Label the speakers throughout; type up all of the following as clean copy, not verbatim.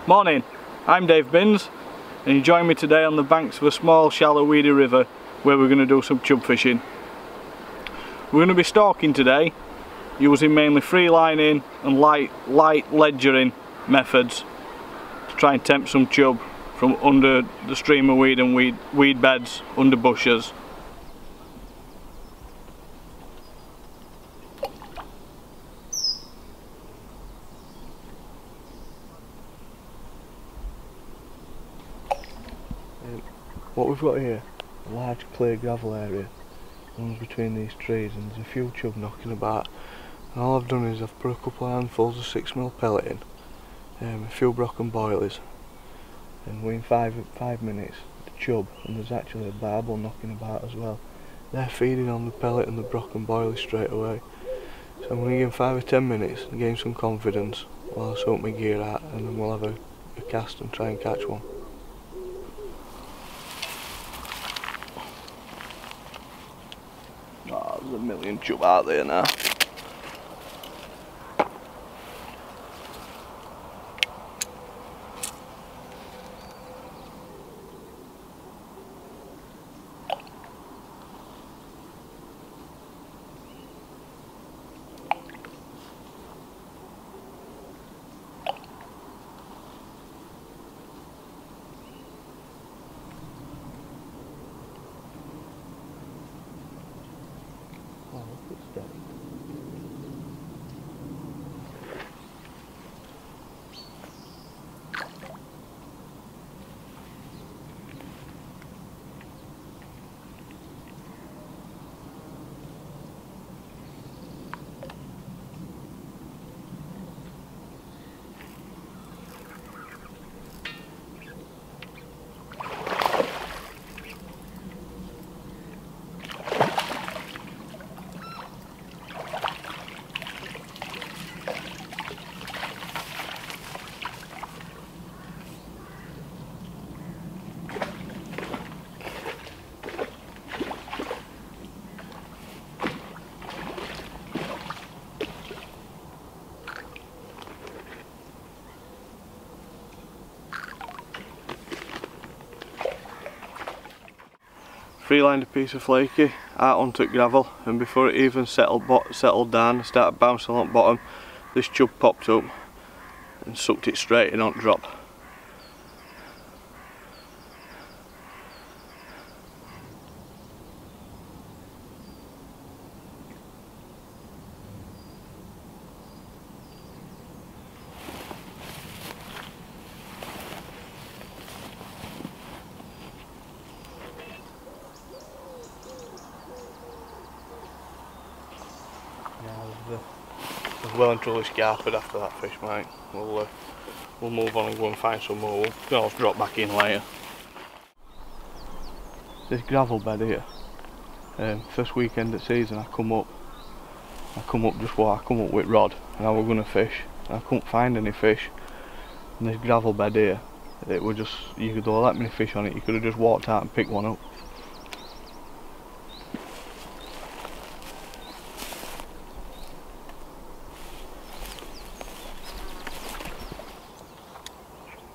Speaker 1: Morning, I'm Dave Binns and you join me today on the banks of a small shallow weedy river where we're going to do some chub fishing. We're going to be stalking today using mainly free lining and light ledgering methods to try and tempt some chub from under the stream of weed and weed beds under bushes. What we've got here, a large clear gravel area runs between these trees and there's a few chub knocking about, and all I've done is I've put a couple of handfuls of 6mm pellet in, a few broken boilies, and within five minutes the chub, and there's actually a barbel knocking about as well, they're feeding on the pellet and the broken boilies straight away. So I'm going to give them 5 or 10 minutes and gain some confidence while I sort my gear out, and then we'll have a cast and try and catch one. Oh, there's a million chub out there now. Oh, look at that. Free-lined a piece of flaky out onto gravel, and before it even settled down and started bouncing on the bottom, this chub popped up and sucked it straight in on drop. Well and truly scarpered after that fish, mate. We'll move on and go and find some more. We can always drop back in later. This gravel bed here, first weekend of season I come up with rod and I was going to fish. I couldn't find any fish. And this gravel bed here, it was just, you could have that many fish on it, you could have just walked out and picked one up.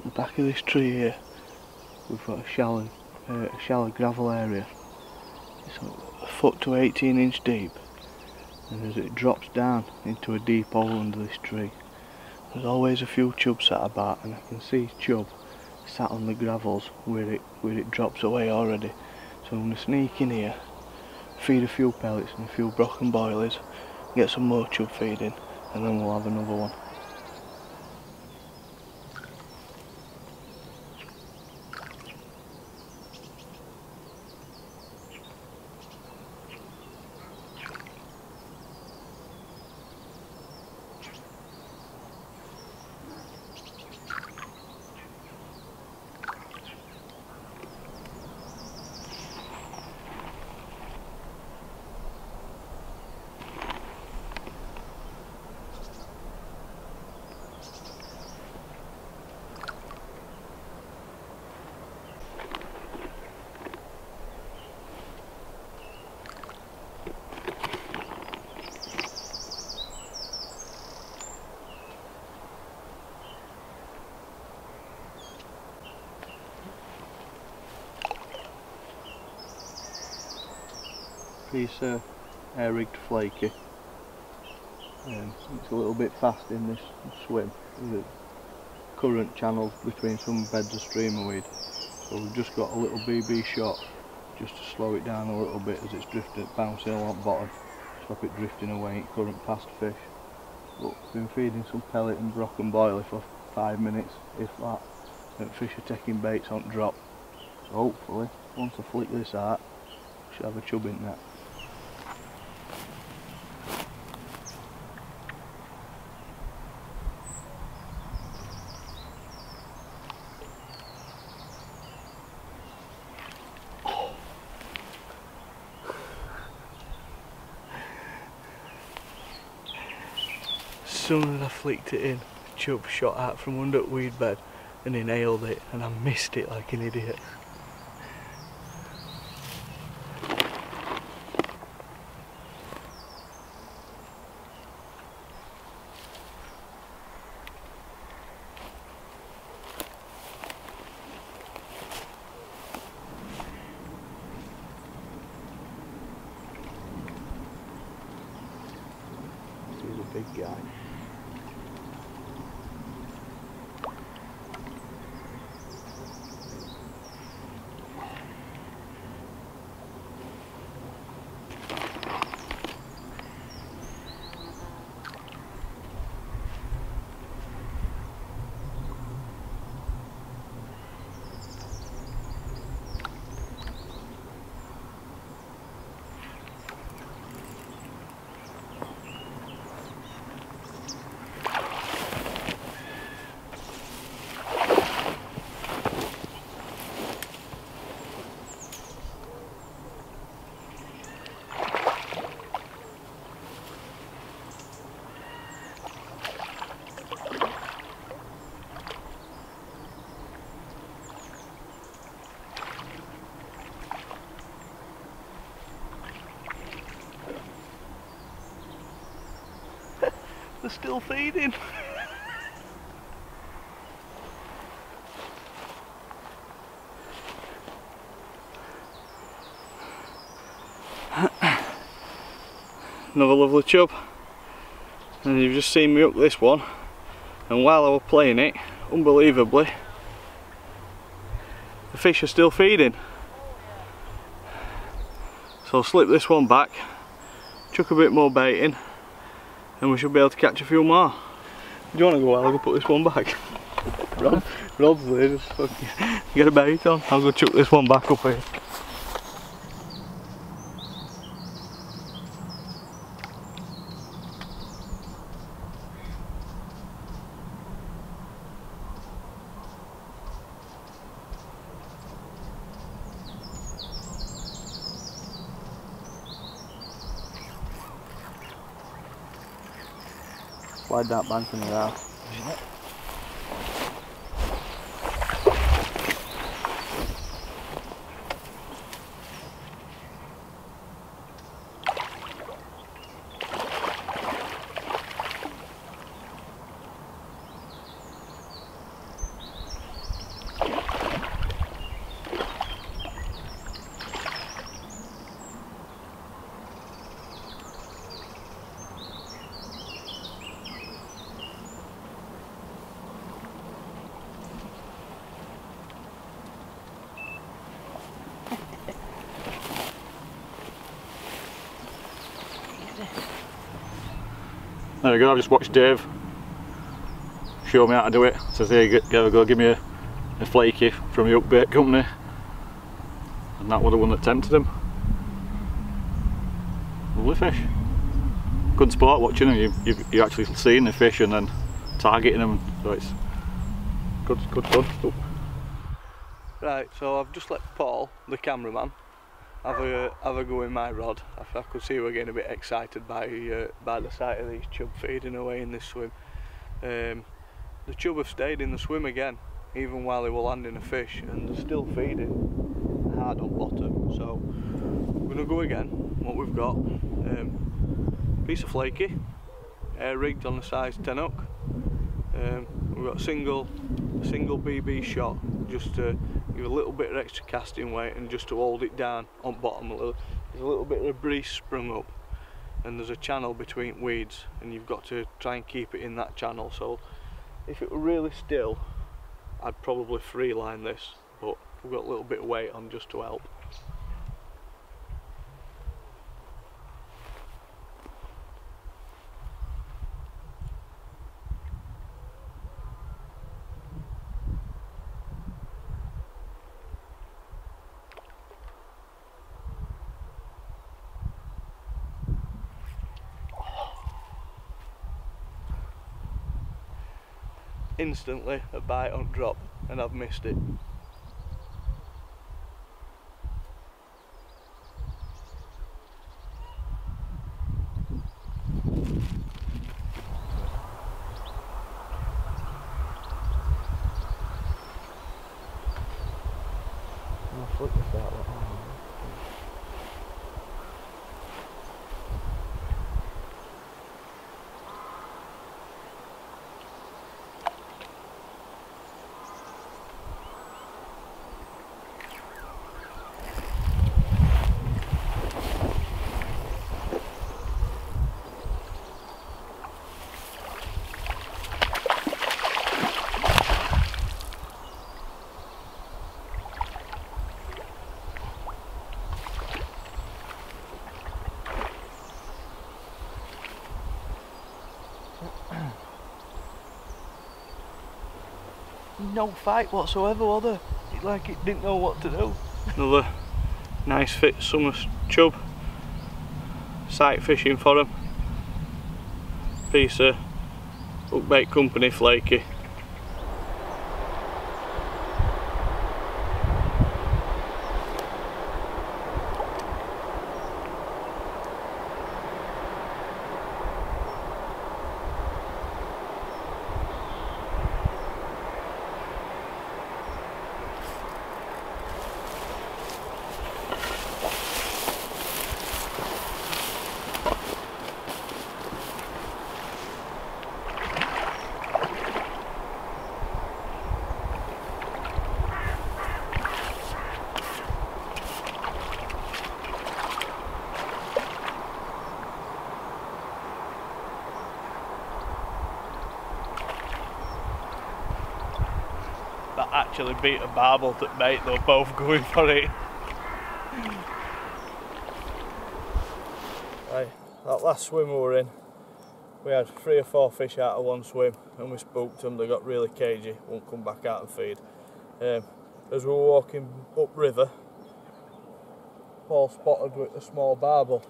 Speaker 1: The back of this tree here, we've got a shallow gravel area. It's a foot to 18-inch deep, and as it drops down into a deep hole under this tree, there's always a few chub sat about, and I can see chub sat on the gravels where it drops away already. So I'm going to sneak in here, feed a few pellets and a few broken boilies, get some more chub feeding, and then we'll have another one. piece of air rigged Flaky. It's a little bit fast in this swim. The current channel between some beds of streamer weed, so we've just got a little BB shot just to slow it down a little bit as it's drifting, bouncing along the bottom, stop it drifting away in current fast fish. But we've been feeding some pellet and brock and boilie for 5 minutes, if that, and fish are taking baits on drop. So hopefully, once I flick this out, we should have a chub in that. As soon as I flicked it in, Chub shot out from under the weed bed and inhaled it, and I missed it like an idiot. He's a big guy. They're still feeding. Another lovely chub, and you've just seen me hook this one, and while I was playing it, unbelievably, the fish are still feeding. So I'll slip this one back, chuck a bit more bait in, and we should be able to catch a few more. Do you want to go while I go put this one back? Rod's there, just fucking get a bait on. I'll go chuck this one back up here. Slide that bank on your ass.
Speaker 2: There we go, I've just watched Dave show me how to do it. Says here, go give me a Flaky from the hook bait company, and that was the one that tempted him. Lovely fish. Good sport watching them, you're actually seeing the fish and then targeting them, so it's good fun. Oh.
Speaker 1: Right, so I've just let Paul, the cameraman, have a go in my rod. I could see we were getting a bit excited by the sight of these chub feeding away in this swim. The chub have stayed in the swim again, even while they were landing a fish, and they're still feeding hard on bottom. So we're gonna go again. What we've got, piece of Flaky, air rigged on the size 10 hook. We've got a single BB shot just to give a little bit of extra casting weight and just to hold it down on bottom a little. there's a little bit of a breeze sprung up and there's a channel between weeds, and you've got to try and keep it in that channel. So if it were really still, I'd probably free line this, but we've got a little bit of weight on just to help. Instantly a bite on drop, and I've missed it. I'll flick this out like that. No fight whatsoever, was there? Like it didn't know what to do. Another nice fit summer chub. Sight fishing for him. Piece of hookbait company, Flaky. That actually beat a barbel to bait, though, both going for it. Right, that last swim we were in, we had 3 or 4 fish out of one swim and we spooked them. They got really cagey, won't come back out and feed. As we were walking upriver, Paul spotted with a small barbel.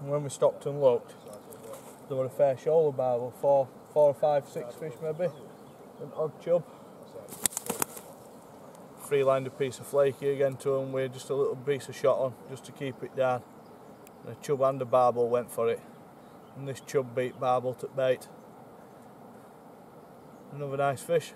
Speaker 1: And when we stopped and looked, there were a fair shoal of barbel, 4 or 5, 6 fish maybe, an odd chub. Free lined a piece of Flaky again to him with just a little piece of shot on, just to keep it down. And a chub and a barbel went for it, and this chub beat barbel to bait. Another nice fish.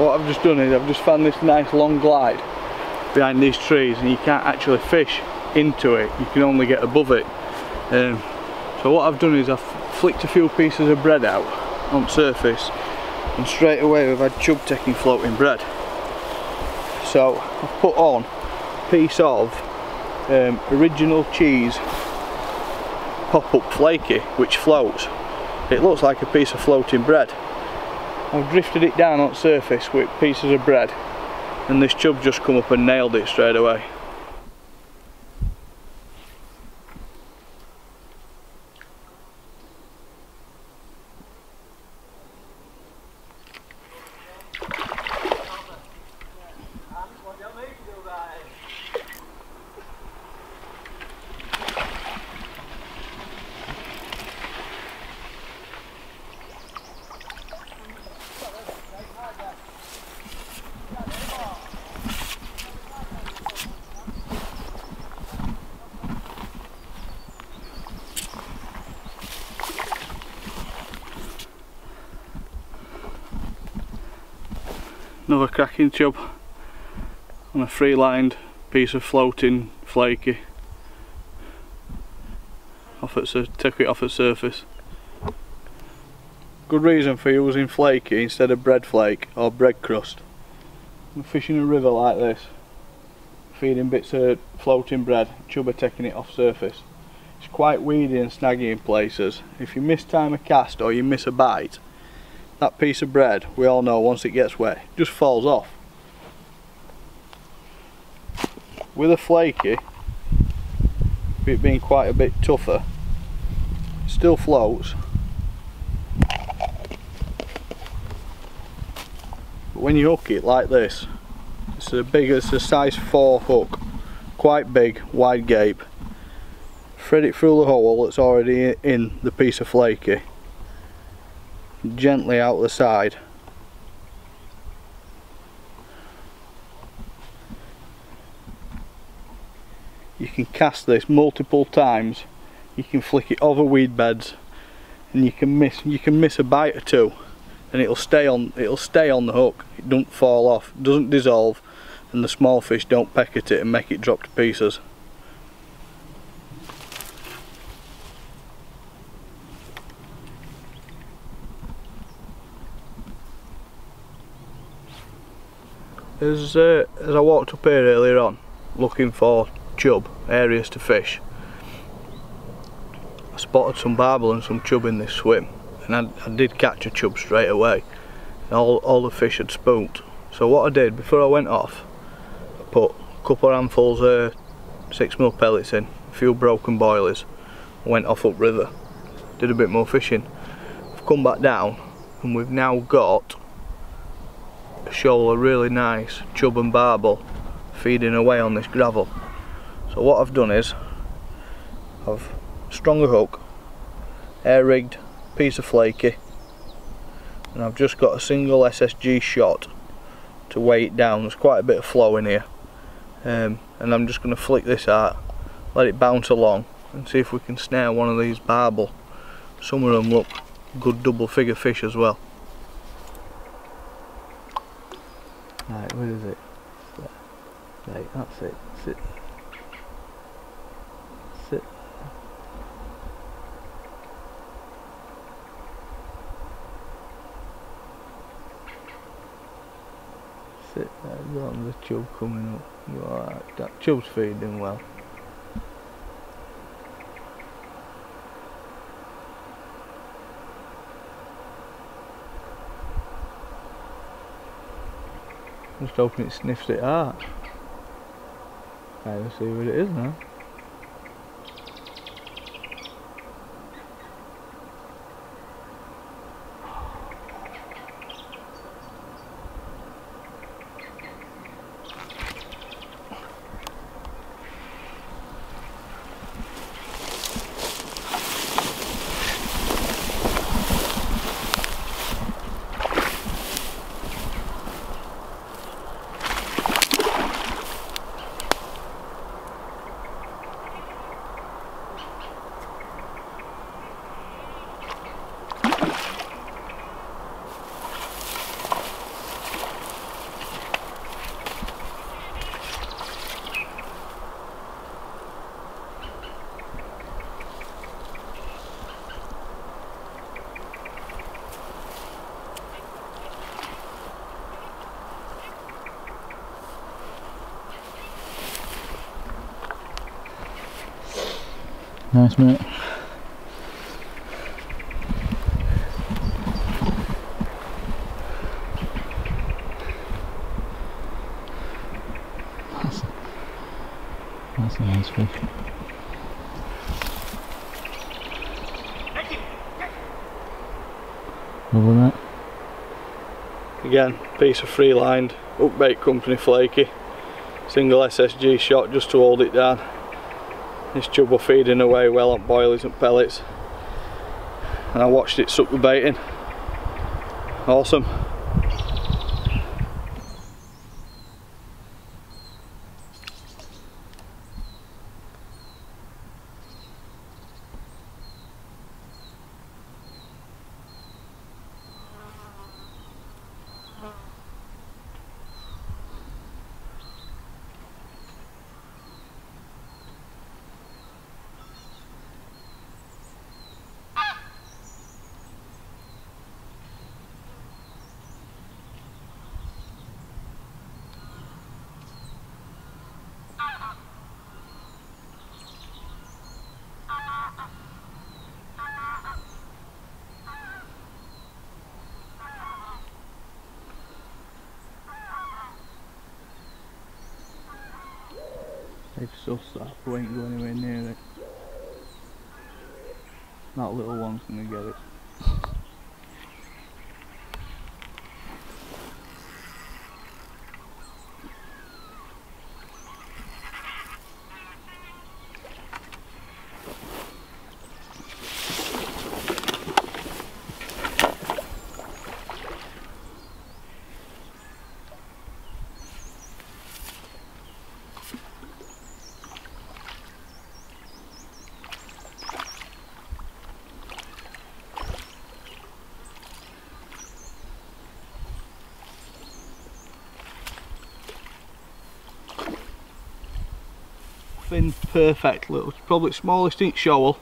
Speaker 1: So what I've just done is I've just found this nice long glide behind these trees, and you can't actually fish into it, you can only get above it. So what I've done is I've flicked a few pieces of bread out on surface, and straight away we've had chub taking floating bread. So I've put on a piece of original cheese pop-up flaky, which floats. It looks like a piece of floating bread. I've drifted it down on surface with pieces of bread, and this chub just come up and nailed it straight away. Another cracking chub on a free lined piece of floating flaky. Take it off at surface. Good reason for using flaky instead of bread flake or bread crust. I'm fishing a river like this, feeding bits of floating bread, chub are taking it off surface. It's quite weedy and snaggy in places. If you miss time a cast or you miss a bite, that piece of bread, we all know once it gets wet, it just falls off. With a flaky, it being quite a bit tougher, it still floats, but when you hook it like this, it's a size 4 hook, quite big, wide gape. Thread it through the hole that's already in the piece of flaky, gently out the side. You can cast this multiple times, you can flick it over weed beds, and you can miss a bite or two, and it'll stay on the hook. It doesn't fall off, doesn't dissolve, and the small fish don't peck at it and make it drop to pieces. As I walked up here earlier on looking for chub areas to fish, I spotted some barbel and some chub in this swim, and I did catch a chub straight away, and all the fish had spooked. So what I did before I went off, I put a couple of handfuls of 6mm pellets in, a few broken boilies, I went off upriver, did a bit more fishing. I've come back down and we've now got a shoal of really nice chub and barbel feeding away on this gravel. So what I've done is I've strung a hook, air rigged piece of flaky, and I've just got a single SSG shot to weigh it down. There's quite a bit of flow in here, and I'm just going to flick this out, let it bounce along, and see if we can snare one of these barbel. Some of them look good double figure fish as well. Right, where is it? Right, that's it. Sit. Sit. Sit there, go on, the chub coming up. Right, that chub's feeding well. Just hoping it sniffs it out. Okay, let's see what it is now.
Speaker 2: Nice, mate. That's a nice fish. Lovely, mate.
Speaker 1: Again, piece of free lined hookbait company Flaky. Single SSG shot just to hold it down. This chub was feeding away well on boilies and pellets, and I watched it suck the bait in. Awesome. They've sussed that, we ain't going anywhere near it. That little one's gonna get it. Thin, perfect little, probably smallest inch shovel,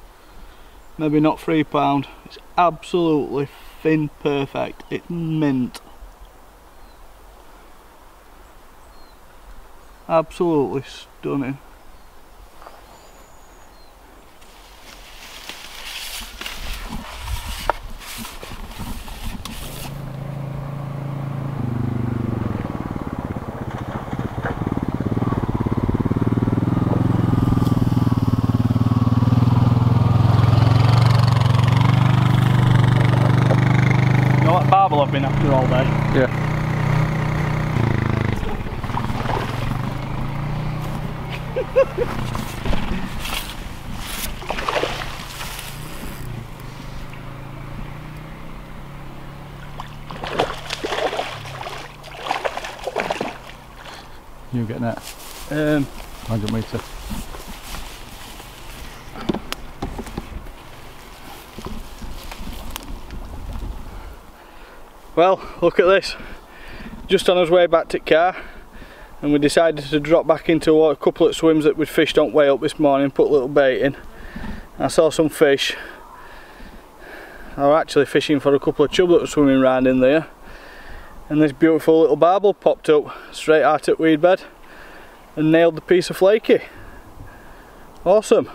Speaker 1: maybe not £3. It's absolutely thin, perfect. It's mint. Absolutely stunning. Barbel I've been after all day.
Speaker 2: Yeah. You getting that? 100 metre.
Speaker 1: Well, look at this. Just on his way back to the car, and we decided to drop back into a couple of swims that we'd fished on way up this morning, put a little bait in. I saw some fish. I was actually fishing for a couple of chub that were swimming around in there, and this beautiful little barbel popped up straight out at weed bed and nailed the piece of Flaky. Awesome.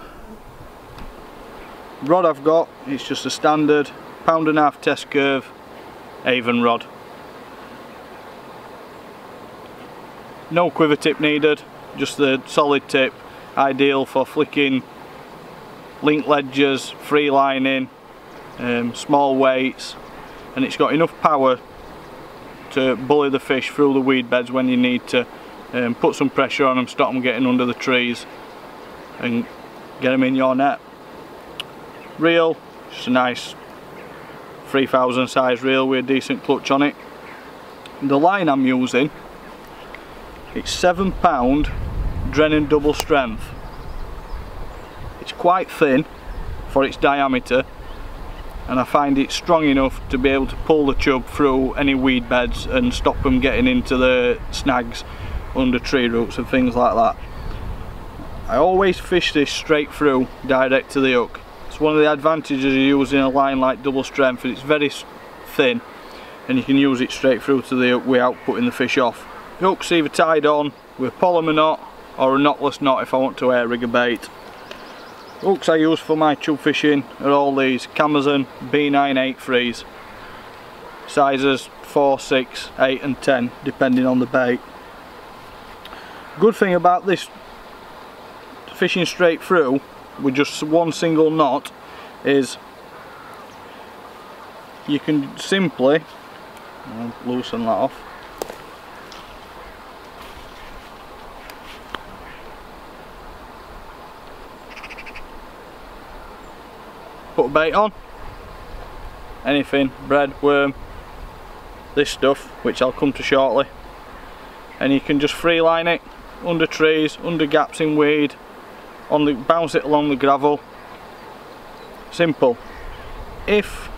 Speaker 1: Rod I've got, it's just a standard £1.5 test curve Avon rod. No quiver tip needed, just the solid tip, ideal for flicking link ledgers, free lining, small weights, and it's got enough power to bully the fish through the weed beds when you need to put some pressure on them, stop them getting under the trees and get them in your net. Reel, just a nice 3000 size reel with a decent clutch on it. The line I'm using, it's £7 Drennan double strength. It's quite thin for its diameter, and I find it strong enough to be able to pull the chub through any weed beds and stop them getting into the snags under tree roots and things like that. I always fish this straight through, direct to the hook. It's one of the advantages of using a line like double strength, and it's very thin and you can use it straight through to the hook without putting the fish off. The hook's either tied on with a polymer knot or a knotless knot if I want to air rig a bait. Hooks I use for my chub fishing are all these cameraman B983s, sizes 4, 6, 8 and 10 depending on the bait. Good thing about this fishing straight through with just one single knot is you can simply, I'll loosen that off, put a bait on, anything, bread, worm, this stuff which I'll come to shortly, and you can just free line it under trees, under gaps in weed, bounce it along the gravel. Simple. If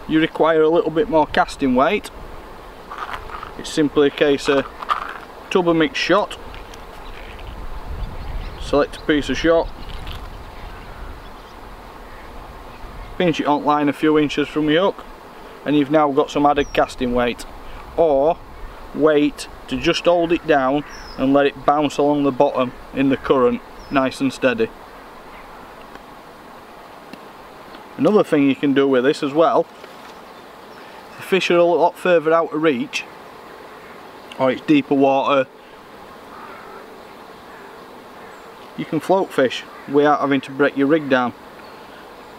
Speaker 1: you require a little bit more casting weight, it's simply a case of tub a mixed shot, select a piece of shot, pinch it on line a few inches from your hook, and you've now got some added casting weight. Or wait to just hold it down and let it bounce along the bottom in the current nice and steady. Another thing you can do with this as well, if the fish are a lot further out of reach or it's deeper water, you can float fish without having to break your rig down.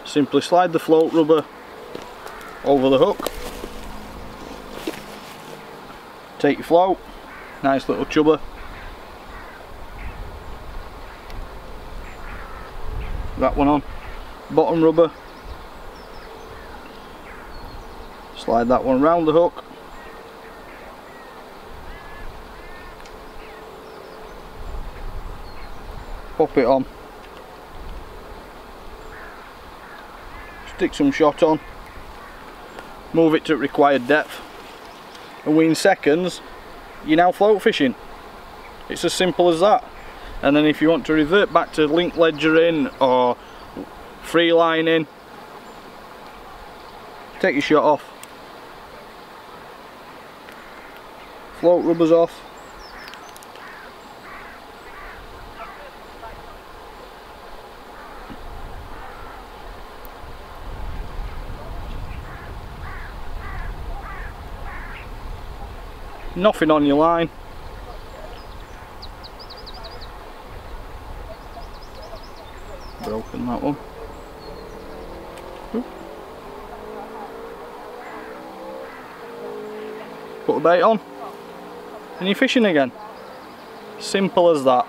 Speaker 1: Simply slide the float rubber over the hook, take your float, nice little chubber, that one on, bottom rubber, slide that one round the hook, pop it on, stick some shot on, move it to required depth, and within seconds you're now float fishing. It's as simple as that. And then if you want to revert back to link ledgering or free lining, take your shot off, float rubbers off, nothing on your line, broken that one. Put a bait on and you're fishing again. Simple as that.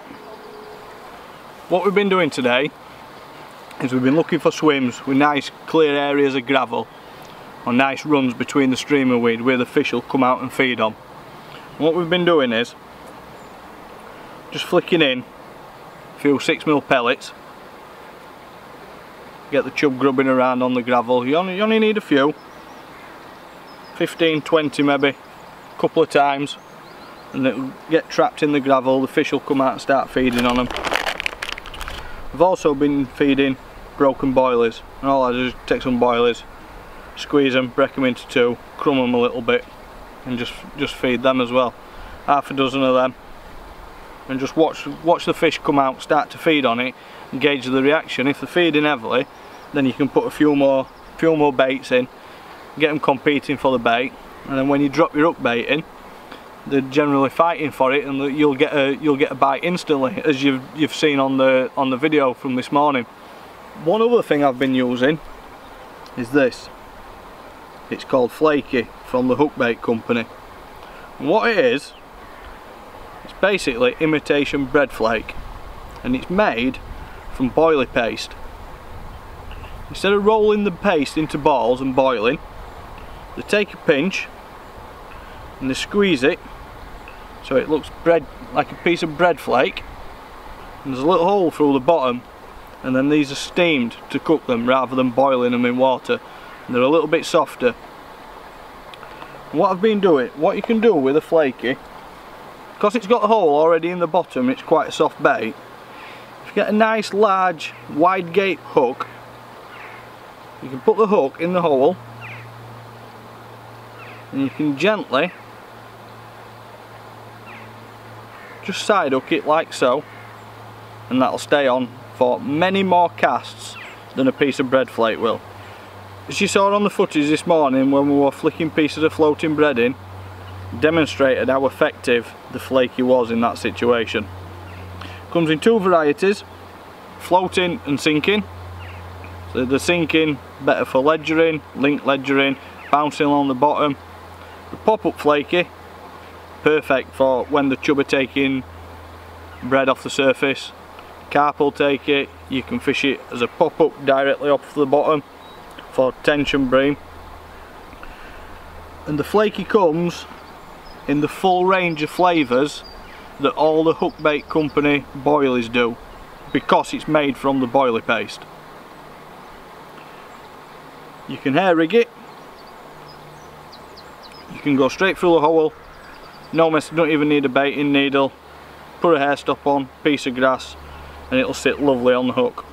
Speaker 1: What we've been doing today is we've been looking for swims with nice clear areas of gravel or nice runs between the streamer weed where the fish will come out and feed on. And what we've been doing is just flicking in a few 6mm pellets, get the chub grubbing around on the gravel. You only need a few, 15, 20 maybe, a couple of times, and it'll get trapped in the gravel. The fish will come out and start feeding on them. We've also been feeding broken boilies, and all I do is take some boilies, squeeze them, break them into two, crumb them a little bit, and just feed them as well. Half a dozen of them, and just watch the fish come out, start to feed on it, and gauge the reaction. If they're feeding heavily, then you can put a few more baits in, get them competing for the bait, and then when you drop your hook bait in, they're generally fighting for it, and you'll get a bite instantly, as you've seen on the video from this morning. One other thing I've been using is this. It's called Flaky from the hook bait company. And what it is, it's basically imitation bread flake, and it's made from boilie paste. Instead of rolling the paste into balls and boiling, they take a pinch and they squeeze it so it looks like a piece of bread flake, and there's a little hole through the bottom, and then these are steamed to cook them rather than boiling them in water, and they're a little bit softer. And what I've been doing, what you can do with a Flaky, because it's got a hole already in the bottom, it's quite a soft bait. If you get a nice large wide gape hook, you can put the hook in the hole and you can gently just side hook it like so, and that'll stay on
Speaker 3: for many more casts than a piece of bread flake will. As you saw on the footage this morning when we were flicking pieces of floating bread in, demonstrated how effective the Flaky was in that situation. Comes in two varieties, floating and sinking. So the sinking better for ledgering, link ledgering, bouncing along the bottom. The pop-up Flaky, perfect for when the chub are taking bread off the surface. Carp will take it, you can fish it as a pop-up directly off the bottom for tension bream. And the Flaky comes in the full range of flavours that all the hook bait company boilies do, because it's made from the boilie paste. You can hair rig it, you can go straight through the hole, no mess, don't even need a baiting needle, put a hair stop on, piece of grass, and it'll sit lovely on the hook.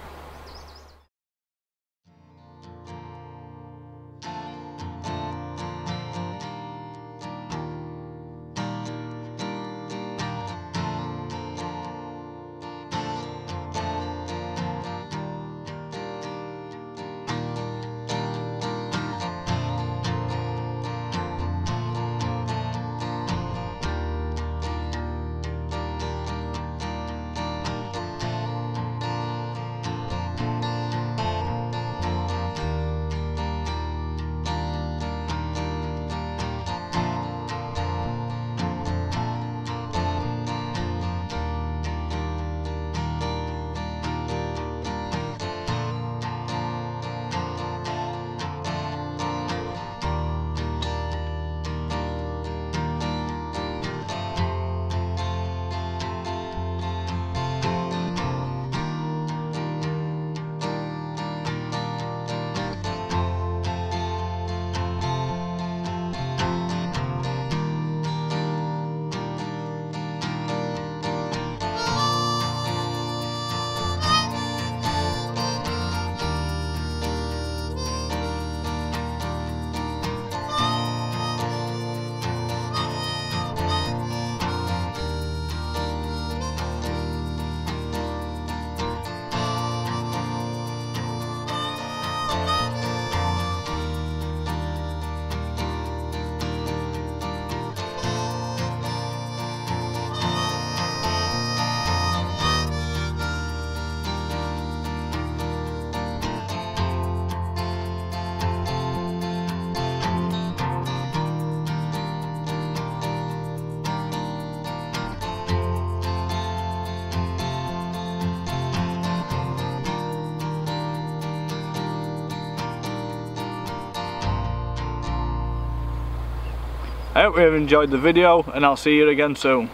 Speaker 3: I hope you have enjoyed the video, and I'll see you again soon.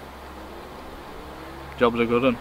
Speaker 3: Job's a good one.